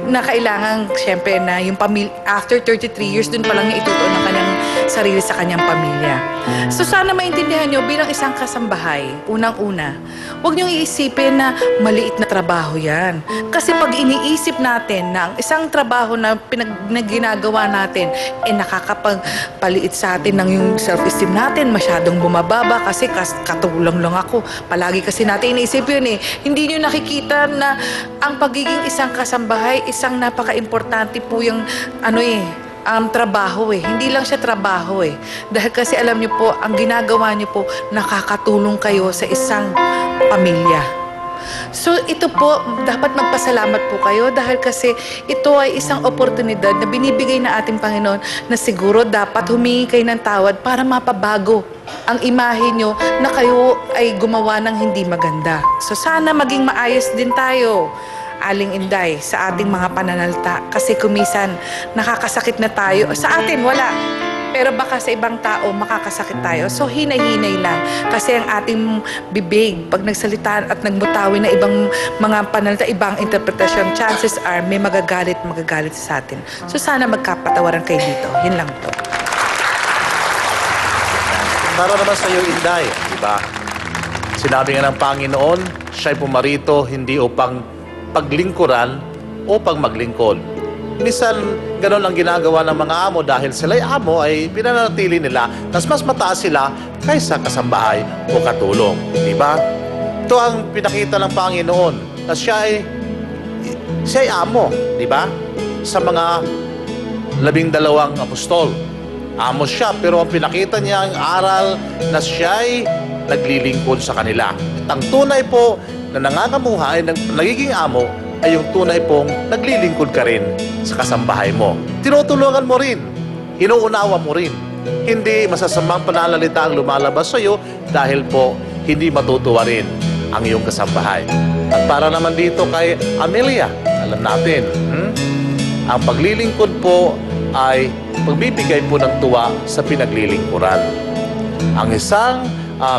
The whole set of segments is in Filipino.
na kailangan, syempre, na yung pamilya, after 33 years, dun pa lang niya itutuon ng kanyang sarili sa kanyang pamilya. So sana maintindihan nyo, bilang isang kasambahay, unang-una, huwag niyong iisipin na maliit na trabaho yan. Kasi pag iniisip natin na ang isang trabaho na ginagawa natin, nakakapagpaliit sa atin ng yung self-esteem natin, masyadong bumababa kasi katulong lang ako. Palagi kasi natin iniisip yun eh. Hindi nyo nakikita na ang pagiging isang kasambahay, isang napaka-importante po yung trabaho eh. Hindi lang siya trabaho eh. Dahil kasi alam niyo po, ang ginagawa niyo po, nakakatulong kayo sa isang pamilya. So ito po, dapat magpasalamat po kayo dahil kasi ito ay isang oportunidad na binibigay na ating Panginoon na siguro dapat humingi kayo ng tawad para mapabago ang imahe nyo na kayo ay gumawa ng hindi maganda. So sana maging maayos din tayo, Aling Inday, sa ating mga pananalita. Kasi kumisan, nakakasakit na tayo. Sa atin, wala. Pero baka sa ibang tao, makakasakit tayo. So, hinay-hinay lang. Kasi ang ating bibig, pag nagsalita at nagmutawi na ibang mga pananalita, ibang interpretasyon, chances are may magagalit sa atin. So, sana magkapatawaran kayo dito. Yun lang to. Para naman sa iyo, Inday, di ba? Sinabi nga ng Panginoon, siya'y pumarito hindi upang paglingkuran o pang maglingkod. Minsan, ganun ang ginagawa ng mga amo dahil sila'y amo ay pinanatili nila mas mataas sila kaysa kasambahay o katulong. Diba? Ito ang pinakita ng Panginoon na siya ay amo. Diba? Sa mga 12 apostol. Amo siya, pero ang pinakita niya ang aral na siya ay naglilingkod sa kanila. At ang tunay po na nangangamuhay, nagiging amo, ay yung tunay pong naglilingkod ka rin sa kasambahay mo. Tinutulungan mo rin. Inuunawa mo rin. Hindi masasamang pananalita ang lumalabas sa iyo dahil po hindi matutuwa rin ang iyong kasambahay. At para naman dito kay Amelia, alam natin, ang paglilingkod po ay pagbibigay po ng tuwa sa pinaglilingkuran. Ang isang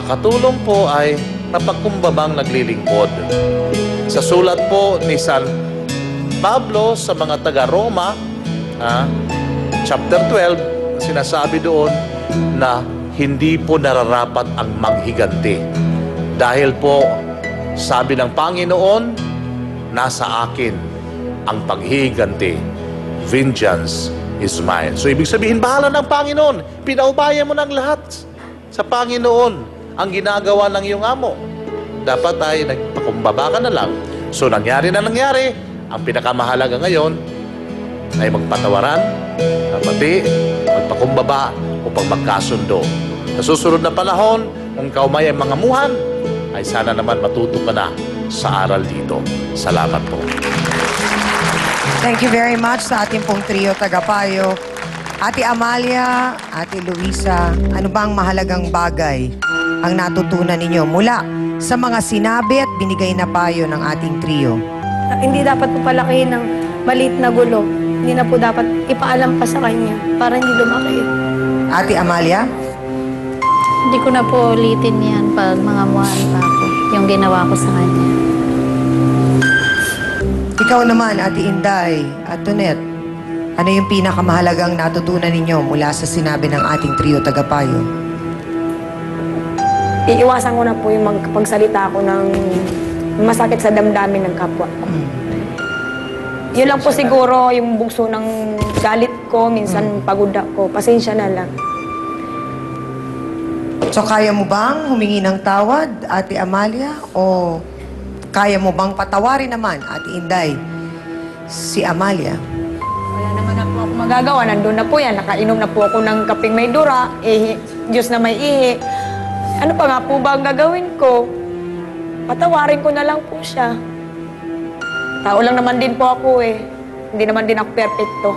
katulong po ay napagkumbabang naglilingkod. Sa sulat po ni San Pablo sa mga taga-Roma, chapter 12, sinasabi doon na hindi po nararapat ang maghiganti. Dahil po, sabi ng Panginoon, nasa akin ang paghiganti. Vengeance is mine. So, ibig sabihin, bahala ng Panginoon. Pinaubayan mo ng lahat sa Panginoon ang ginagawa ng iyong amo. Dapat ay nagpakumbaba ka na lang. So, nangyari na nangyari. Ang pinakamahalaga ngayon ay magpatawaran, pati magpakumbaba upang magkasundo. Sa susunod na panahon, kung kaumay ay mga muhan, ay sana naman matuto ka na sa aral dito. Salamat po. Thank you very much sa ating pong trio tagapayo. Ate Amalia, Ate Luisa, ano bang mahalagang bagay ang natutunan ninyo mula sa mga sinabi at binigay na payo ng ating trio? Hindi dapat po palakihin ng maliit na gulo. Hindi na po dapat ipaalam pa sa kanya para hindi lumaki. Ate Amalia? Hindi ko na po ulitin yan pag mga muhan pa po, yung ginawa ko sa kanya. Ikaw naman, Ate Inday, at Tonet, ano yung pinakamahalagang natutunan ninyo mula sa sinabi ng ating trio tagapayo? Iiwasan ko na po yung pagsalita ko ng masakit sa damdamin ng kapwa ko. Yun lang po siguro yung bugso ng galit ko, minsan pagod ako. Pasensya na lang. So, kaya mo bang humingi ng tawad, Ate Amalia? O kaya mo bang patawarin naman, Ate Inday, si Amalia? Wala naman na po ako magagawa. Nandun na po yan. Nakainom na po ako ng kaping may dura. Diyos na may ihi. Ano pa nga po ba ang gagawin ko? Patawarin ko na lang po siya. Tao lang naman din po ako eh. Hindi naman din ako perfecto.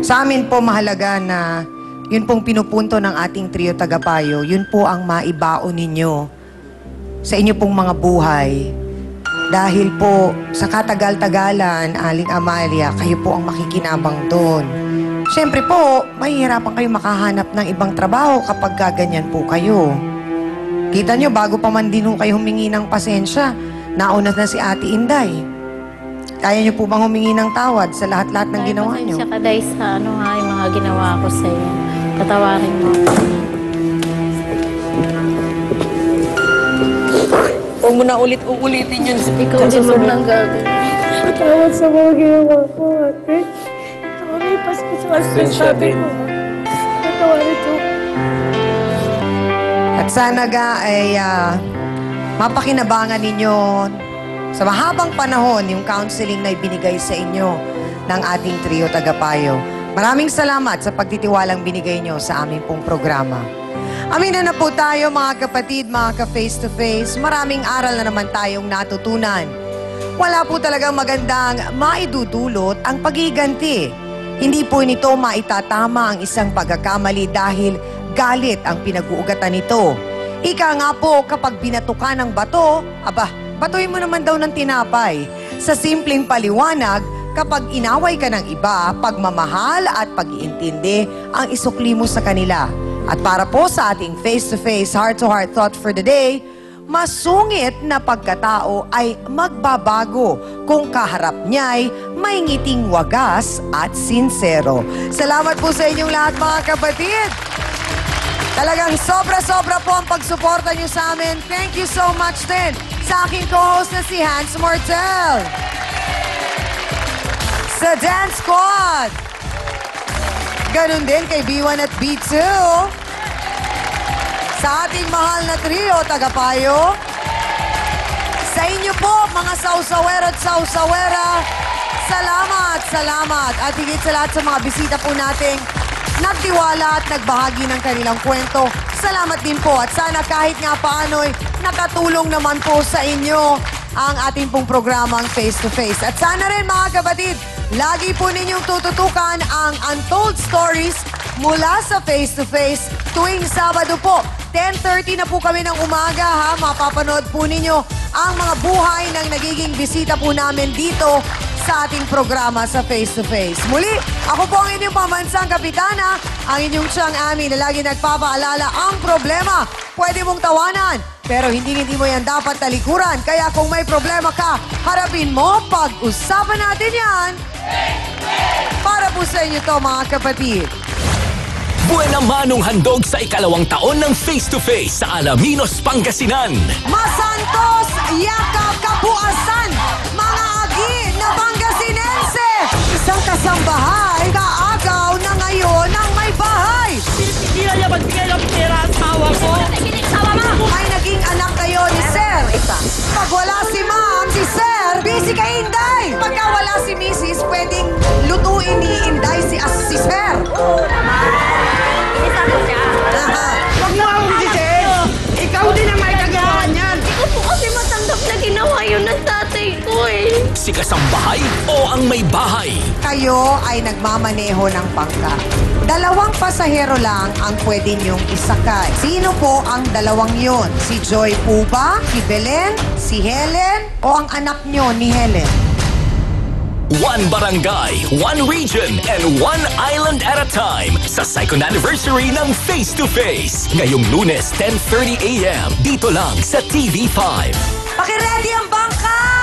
Sa amin po mahalaga na yun pong pinupunto ng ating trio tagapayo, yun po ang maibaon ninyo sa inyo pong mga buhay. Dahil po sa katagal-tagalan, Aling Amalia, kayo po ang makikinabang doon. Siyempre po, mahihirapan kayo makahanap ng ibang trabaho kapag gaganyan po kayo. Kita nyo, bago pa man din kayo humingi ng pasensya, nauna na si Ate Inday. Kaya niyo po bang humingi ng tawad sa lahat-lahat ng ginawa niyo? Pasensya ka dahil sa yung mga ginawa ko sa iyo. Patawarin mo. Huwag mo na ulit-uulitin yun. Ikaw din mo nang gagawin. Patawad sa mga ginawa ko, ate. Sorry, paspas sabi ko. Patawarin ko. At sana ay mapakinabangan ninyo sa mahabang panahon yung counseling na ibinigay sa inyo ng ating trio tagapayo. Maraming salamat sa pagtitiwalang binigay nyo sa aming pong programa. Aminin na po tayo mga kapatid, mga ka-face-to-face. Maraming aral na naman tayong natutunan. Wala po talagang magandang maidudulot ang pagiganti. Hindi po nito maitatama ang isang pagkakamali dahil galit ang pinag-uugatan nito. Ika nga po, kapag binatukan ng bato, batuin mo naman daw ng tinapay. Sa simpleng paliwanag, kapag inaway ka ng iba, pagmamahal at pag-iintindi ang isukli mo sa kanila. At para po sa ating face-to-face, heart-to-heart thought for the day, masungit na pagkatao ay magbabago kung kaharap niya'y may ngiting wagas at sinsero. Salamat po sa inyong lahat mga kapatid! Talagang sobra-sobra po ang pagsuporta niyo sa amin. Thank you so much din sa aking co-host na si Hans Mortel. Sa Dance Squad. Ganon din kay B1 at B2. Sa ating mahal na trio, tagapayo. Sa inyo po, mga sausawero at sausawera. Salamat, salamat. At higit sa lahat sa mga bisita po nating nagtiwala at nagbahagi ng kanilang kwento. Salamat din po at sana kahit nga paano'y nakatulong naman po sa inyo ang ating pong programang Face to Face. At sana rin mga kapatid, lagi po ninyong tututukan ang Untold Stories mula sa Face to Face tuwing Sabado po. 10:30 na po kami ng umaga ha. Mapapanood po ninyo ang mga buhay ng nagiging bisita po namin dito sa ating programa sa Face to Face. Muli, ako po ang inyong pamansang kapitana, ang inyong Chang Ami na lagi nagpapaalala ang problema. Pwede mong tawanan, pero hindi mo yan dapat talikuran. Kaya kung may problema ka, harapin mo, pag-usapan natin yan. Para po sa inyo to mga kapatid. Buena manong handog sa ikalawang taon ng Face to Face sa Alaminos, Pangasinan. Masantos, yakap, kapuasan, mga agi na Pangasinense. Isang kasambahay, kaagaw na ngayon ng may bahay. Hindi na niya magbigay ng pera ang asawa ko. May naging anak kayo ni Sir. Pag wala si Ma'am, si Sir, busy kay Inday. Pagka wala si Mrs., pwedeng lutuin ni Inday si Sir. Huwag mo akong sisihin. Ikaw din ang may kagawa niyan. Hindi ko po kasi matanggap na ginawa yun ng tatay ko eh. Si kasambahay o ang may bahay? Kayo ay nagmamaneho ng bangka. 2 pasahero lang ang pwede niyong isakay. Sino po ang 2 yon? Si Joy po ba? Si Belen? Si Helen? O ang anak niyo ni Helen? 1 barangay, 1 region, and 1 island at a time sa 2nd anniversary ng Face to Face. Ngayong Lunes, 10:30 a.m. Dito lang sa TV5. Pakiready ang bangka!